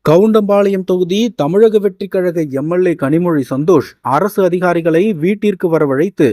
கவுண்டம்பாளையம் தொகுதி தமிழக வெற்றிக் கழக எம்எல்ஏ கனிமொழி சந்தோஷ் அரசு அதிகாரிகளை வீட்டிற்கு வரவழைத்து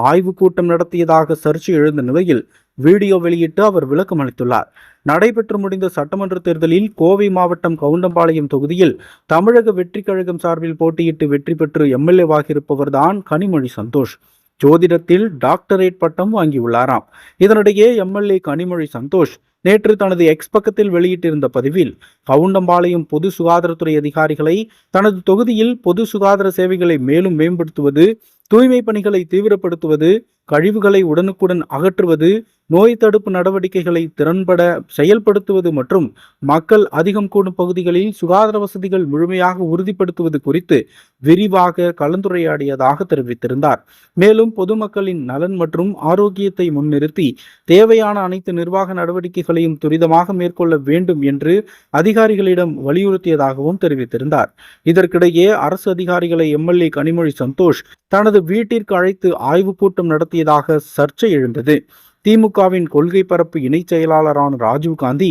ஆய்வுக் கூட்டம் நடத்தியதாக சர்ச்சை எழுந்த நிலையில் வீடியோ வெளியிட்டு அவர் விளக்கம் அளித்துள்ளார். நடைபெற்று முடிந்த சட்டமன்ற தேர்தலில் கோவை மாவட்டம் கவுண்டம்பாளையம் தொகுதியில் தமிழக வெற்றிக் கழகம் சார்பில் போட்டியிட்டு வெற்றி பெற்று எம்எல்ஏவாக இருப்பவர்தான் கனிமொழி சந்தோஷ். ஜோதிடத்தில் டாக்டரேட் பட்டம் வாங்கியுள்ளாராம். இதனிடையே எம்எல்ஏ கனிமொழி சந்தோஷ் நேற்று தனது எக்ஸ் பக்கத்தில் வெளியிட்டிருந்த பதிவில் கவுண்டம்பாளையம் பொது சுகாதாரத்துறை அதிகாரிகளை தனது தொகுதியில் பொது சுகாதார சேவைகளை மேலும் மேம்படுத்துவது, தூய்மை பணிகளை தீவிரப்படுத்துவது, கழிவுகளை உடனுக்குடன் அகற்றுவது, நோய் தடுப்பு நடவடிக்கைகளை திறன்பட செயல்படுத்துவது மற்றும் மக்கள் அதிகம் கூடும் பகுதிகளில் சுகாதார வசதிகள் முழுமையாக உறுதிப்படுத்துவது குறித்து விரிவாக கலந்துரையாடியதாக தெரிவித்திருந்தார். மேலும் பொதுமக்களின் நலன் மற்றும் ஆரோக்கியத்தை முன்னிறுத்தி தேவையான அனைத்து நிர்வாக நடவடிக்கைகளையும் துரிதமாக மேற்கொள்ள வேண்டும் என்று அதிகாரிகளிடம் வலியுறுத்தியதாகவும் தெரிவித்திருந்தார். இதற்கிடையே அரசு அதிகாரிகளை எம்எல்ஏ கனிமொழி சந்தோஷ் தனது வீட்டிற்கு அழைத்து ஆய்வுக் கூட்டம் நடத்தியதாக சர்ச்சை எழுந்தது. திமுகவின் கொள்கை பரப்பு இணைச் செயலாளரான ராஜீவ்காந்தி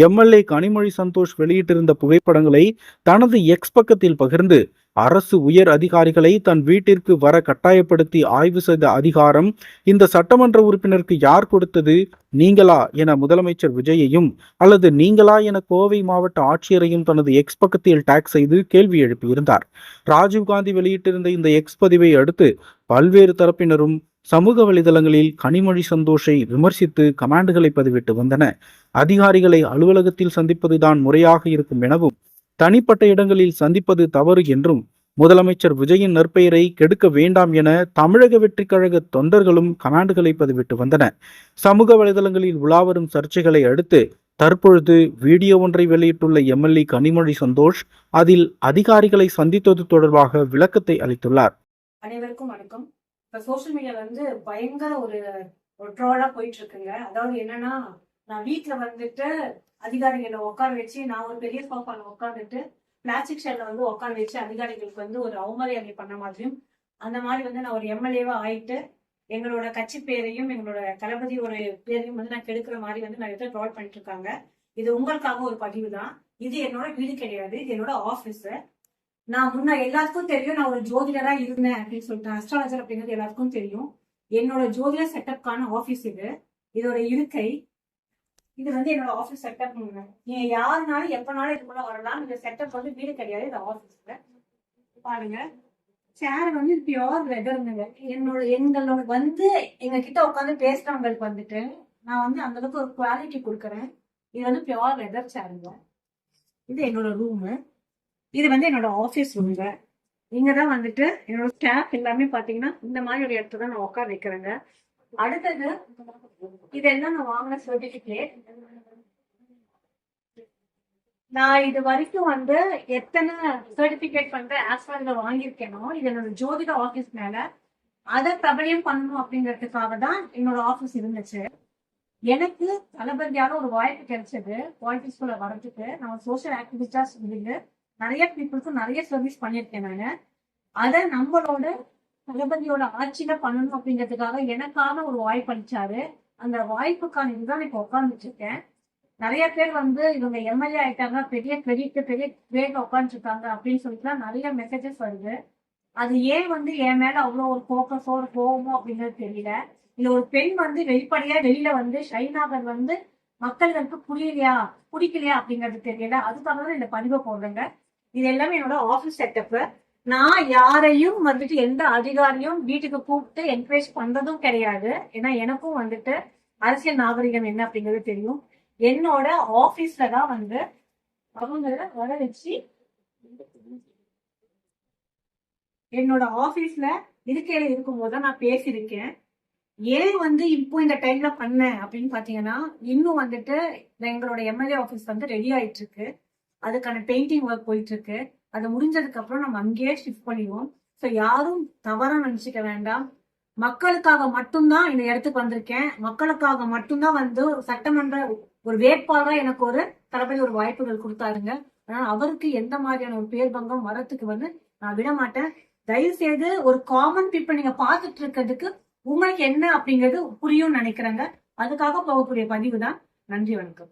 எம்எல்ஏ கனிமொழி சந்தோஷ் வெளியிட்டிருந்த புகைப்படங்களை தனது எக்ஸ் பக்கத்தில் பகிர்ந்து அரசு உயர் அதிகாரிகளை தன் வீட்டிற்கு வர கட்டாயப்படுத்தி ஆய்வு செய்த அதிகாரம் இந்த சட்டமன்ற உறுப்பினருக்கு யார் கொடுத்தது? நீங்களா என முதலமைச்சர் விஜயையும் அல்லது நீங்களா என கோவை மாவட்ட ஆட்சியரையும் தனது எக்ஸ் பக்கத்தில் டேக் செய்து கேள்வி எழுப்பியிருந்தார். ராஜீவ்காந்தி வெளியிட்டிருந்த இந்த எக்ஸ் பதிவை அடுத்து பல்வேறு தரப்பினரும் சமூக வலைதளங்களில் கனிமொழி சந்தோஷை விமர்சித்து கமெண்டுகளை பதிவிட்டு வந்தன. அதிகாரிகளை அலுவலகத்தில் சந்திப்பதுதான் முறையாக இருக்கும் எனவும் தனிப்பட்ட இடங்களில் சந்திப்பது தவறு என்றும் முதலமைச்சர் விஜயின் நற்பெயரை கெடுக்க வேண்டாம் என தமிழக வெற்றிக் கழக தொண்டர்களும் கமெண்டுகளை பதிவிட்டு வந்தன. சமூக வலைதளங்களில் உலாவரும் சர்ச்சைகளை அடுத்து தற்பொழுது வீடியோ ஒன்றை வெளியிட்டுள்ள எம்எல்ஏ கனிமொழி சந்தோஷ் அதில் அதிகாரிகளை சந்தித்தது தொடர்பாக விளக்கத்தை அளித்துள்ளார். அனைவருக்கும் வணக்கம். இப்ப சோசியல் மீடியால பயங்கர ஒரு ட்ரோலா போயிட்டு இருக்குங்க. அதாவது என்னன்னா, நான் வீட்டுல அதிகாரிகளை உட்கார வச்சு, நான் ஒரு பெரிய சோஃபால உட்காந்துட்டு பிளாஸ்டிக் ஷேர்ல உட்கார வச்சு அதிகாரிகளுக்கு ஒரு அவமரியாதை பண்ண மாதிரியும், அந்த மாதிரி நான் ஒரு எம்எல்ஏவா ஆயிட்டு எங்களோட கட்சி பேரையும் எங்களோட தளபதி ஒரு பேரையும் நான் கெடுக்கிற மாதிரி நிறைய பேர் ட்ரோல் பண்ணிட்டு இருக்காங்க. இது உங்களுக்காக ஒரு பதிவு தான். இது என்னோட வீடு கிடையாது, இது என்னோட ஆபீஸ். நான் முன்ன எல்லாத்துக்கும் தெரியும், நான் ஒரு ஜோதிடரா இருந்தேன் அப்படின்னு சொல்லிட்டு, அஸ்ட்ராலஜர் அப்படிங்கிறது எல்லாத்துக்கும் தெரியும். என்னோட ஜோதிட செட்டப்கான ஆபீஸ் இது. இதோட இருக்கை இது என்னோட ஆபீஸ் செட்டப். நீங்க யாருனாலும் எப்பனாலும் இதுக்குள்ள வரலாம். இந்த செட்டப் வீடு கிடையாது, இது ஆபீஸ்ல பாருங்க. சேர் பியோர் லெதர்ங்க. எங்களோட எங்க கிட்ட உட்காந்து பேசுறவங்களுக்கு நான் அந்த அளவுக்கு ஒரு குவாலிட்டி கொடுக்குறேன். இது பியோர் லெதர் சேருங்க. இது என்னோட ரூமு. இது என்னோட ஆபீஸ் ரூம்ங்க. இங்கதான் என்னோட ஸ்டாஃப் எல்லாமே பாத்தீங்கன்னா இந்த மாதிரி ஒரு இடத்துல தான் நான் உட்கார வைக்கிறேங்க. அடுத்தது இதெல்லாம் நான் வாங்கின சர்டிபிகேட். நான் இது வரைக்கும் எத்தனை சர்டிபிகேட் ஆஸ்ட்ரால வாங்கியிருக்கேனோ, இது என்னோட ஜோதிட ஆபீஸ் மேல அதை பிரபலியம் பண்ணணும் அப்படிங்கிறதுக்காக தான் என்னோட ஆபீஸ் இருந்துச்சு. எனக்கு தளபதியால ஒரு வாய்ப்பு கிடைச்சது பாலிடிக்ஸ்குள்ள வர்றதுக்கு. நான் சோசியல் ஆக்டிவிஸ்டா இருந்து நிறைய பீப்புளுக்கு நிறைய சர்வீஸ் பண்ணியிருக்கேன். நானு அதை நம்மளோட தளபதியோட ஆட்சியில பண்ணணும் அப்படிங்கிறதுக்காக எனக்கான ஒரு வாய்ப்பு அளிச்சாரு. அந்த வாய்ப்புக்கான இதுதான் இப்ப உட்காந்துட்டு இருக்கேன். நிறைய பேர் இவங்க எம்எல்ஏ ஆயிட்டாங்க, பெரிய கிரேட்ல உட்காந்துருக்காங்க அப்படின்னு சொல்லிட்டுலாம் நிறைய மெசேஜஸ் வருது. அது ஏன் என் மேல அவ்வளவு ஒரு போக்கஸோ ஒரு கோவமோ அப்படிங்கிறது தெரியல. இல்ல ஒரு பெண் வெளிப்படையா வெளியில ஷைனாகர் மக்களுக்கு பிடிக்கலையா அப்படிங்கிறது தெரியல. அதுக்காக தான் இந்த பதிவை போடுறேங்க. இது எல்லாமே என்னோட ஆபீஸ் செட்டப். நான் யாரையும் எந்த அதிகாரியும் வீட்டுக்கு கூப்பிட்டு என்கரேஜ் பண்றதும் கிடையாது. ஏன்னா எனக்கும் அரசியல் நாகரிகம் என்ன அப்படிங்கிறது தெரியும். என்னோட ஆபீஸ்ல தான் அவங்கள வர வச்சு என்னோட ஆபீஸ்ல இருக்கையில இருக்கும்போது தான் நான் பேசியிருக்கேன். ஏன் இப்போ இந்த டைம்ல பண்ணேன் அப்படின்னு பாத்தீங்கன்னா, இன்னும் எங்களோட எம்எல்ஏ ஆபீஸ் ரெடி ஆயிட்டு இருக்கு. அதுக்கான பெயிண்டிங் ஒர்க் போயிட்டு இருக்கு. அது முடிஞ்சதுக்கு அப்புறம் நம்ம அங்கேயே ஷிஃப்ட் பண்ணிடுவோம். ஸோ யாரும் தவறா நினைச்சுக்க வேண்டாம். மக்களுக்காக மட்டும்தான் இந்த இடத்துக்கு வந்திருக்கேன். மக்களுக்காக மட்டும்தான் சட்டமன்ற ஒரு வேட்பாளரா எனக்கு ஒரு தளபதி ஒரு வாய்ப்புகள் கொடுத்தாருங்க. அதனால அவருக்கு எந்த மாதிரியான ஒரு பேர் பங்கம் வரத்துக்கு நான் விட மாட்டேன். தயவு செய்து ஒரு காமன் பீப்புள் நீங்க பார்த்துட்டு இருக்கிறதுக்கு உங்களுக்கு என்ன அப்படிங்கிறது புரியும் நினைக்கிறேங்க. அதுக்காக போகக்கூடிய பதிவு தான். நன்றி, வணக்கம்.